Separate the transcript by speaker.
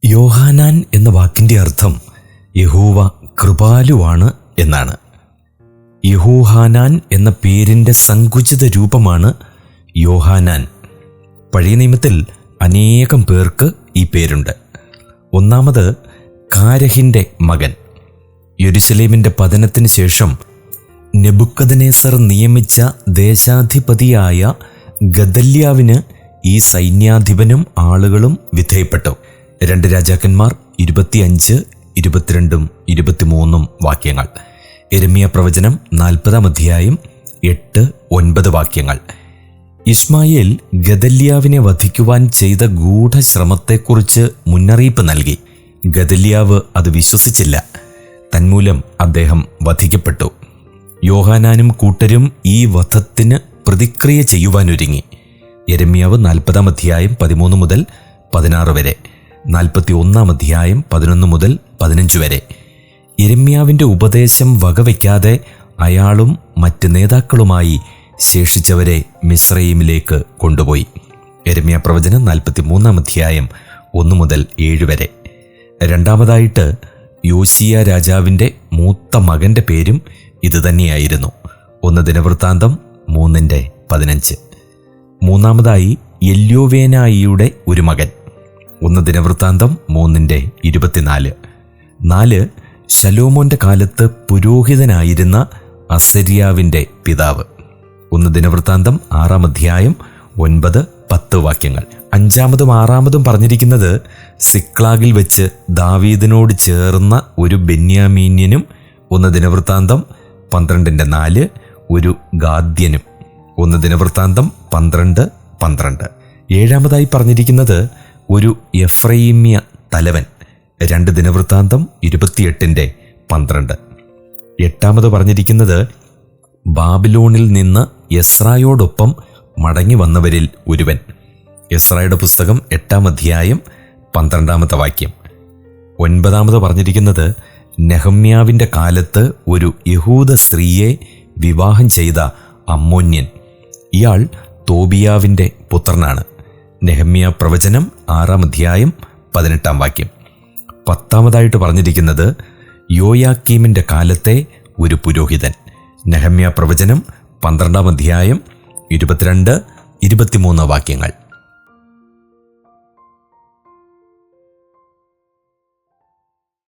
Speaker 1: യോഹാനാൻ എന്ന വാക്കിൻ്റെ അർത്ഥം യഹോവ കൃപാലുവാണ് എന്നാണ്. യഹോഹാനാൻ എന്ന പേരിൻ്റെ സങ്കുചിത രൂപമാണ് യോഹാനാൻ. പഴയ നിയമത്തിൽ അനേകം പേർക്ക് ഈ പേരുണ്ട്. ഒന്നാമത് കാരഹിൻ്റെ മകൻ. യെരുശലേമിൻ്റെ പതനത്തിന് ശേഷം നെബുക്കദ്നേസർ നിയമിച്ച ദേശാധിപതിയായ ഗദല്യാവിന് ഈ സൈന്യാധിപനും ആളുകളും വിധേയപ്പെട്ടു. 2 രാജാക്കന്മാർ 25, 22, 23 വാക്യങ്ങൾ. യെരമ്യാ പ്രവചനം 40 അധ്യായം 8, 9 വാക്യങ്ങൾ. ഇശ്മായേൽ ഗദല്യാവിനെ വധിക്കുവാൻ ചെയ്ത ഗൂഢശ്രമത്തെക്കുറിച്ച് മുന്നറിയിപ്പ് നൽകി. ഗദല്യാവ് അത് വിശ്വസിച്ചില്ല. തന്മൂലം അദ്ദേഹം വധിക്കപ്പെട്ടു. യോഹാനാനും കൂട്ടരും ഈ വധത്തിന് പ്രതിക്രിയ ചെയ്യുവാനൊരുങ്ങി. യെരമ്യാവ് 40 അധ്യായം 13 മുതൽ 16 വരെ, 41 അധ്യായം 11 മുതൽ 15 വരെ. യെരമ്യാവിൻ്റെ ഉപദേശം വകവയ്ക്കാതെ അയാളും മറ്റ് നേതാക്കളുമായി ശേഷിച്ചവരെ മിസ്രയീമിലേക്ക് കൊണ്ടുപോയി. യെരമ്യാ പ്രവചനം 43 അധ്യായം 1 മുതൽ 7 വരെ. രണ്ടാമതായിട്ട് യോശിയ രാജാവിൻ്റെ മൂത്ത മകൻ്റെ പേരും ഇതുതന്നെയായിരുന്നു. 1 ദിനവൃത്താന്തം 3:15. മൂന്നാമതായി എല്യോവേനായിയുടെ ഒരു മകൻ. 1 ദിനവൃത്താന്തം 3:24. 4 ശലോമോന്റെ കാലത്ത് പുരോഹിതനായിരുന്ന അസര്യാവിൻ്റെ പിതാവ്. 1 ദിനവൃത്താന്തം 6 അധ്യായം 9, 10 വാക്യങ്ങൾ. 5-ാമതും 6-ാമതും പറഞ്ഞിരിക്കുന്നത് സിക്ലാഗിൽ വെച്ച് ദാവീദിനോട് ചേർന്ന ഒരു ബെന്യാമീന്യനും 1 ദിനവൃത്താന്തം 12:4 ഒരു ഗാദ്യനും. 1 ദിനവൃത്താന്തം 12:12. 7-ാമതായി പറഞ്ഞിരിക്കുന്നത് ഒരു എഫ്രൈമ്യ തലവൻ. 2 ദിനവൃത്താന്തം 28:12. 8-ാമത് പറഞ്ഞിരിക്കുന്നത് ബാബിലോണിൽ നിന്ന് എസ്രായോടൊപ്പം മടങ്ങി വന്നവരിൽ ഒരുവൻ. എസ്രായുടെ പുസ്തകം 8-ാം അധ്യായം 12-ാമത്തെ വാക്യം. 9-ാമത് പറഞ്ഞിരിക്കുന്നത് നെഹമ്യാവിൻ്റെ കാലത്ത് ഒരു യഹൂദ സ്ത്രീയെ വിവാഹം ചെയ്ത അമ്മോന്യൻ. ഇയാൾ തോബിയാവിൻ്റെ പുത്രനാണ്. നെഹമ്യാ പ്രവചനം 6-ാം അധ്യായം 18-ാം വാക്യം. 10-ാമതായിട്ട് പറഞ്ഞിരിക്കുന്നത് യോയാക്കീമിൻ്റെ കാലത്തെ ഒരു പുരോഹിതൻ. നെഹമ്യാ പ്രവചനം 12-ാം അധ്യായം 22, 23 വാക്യങ്ങൾ.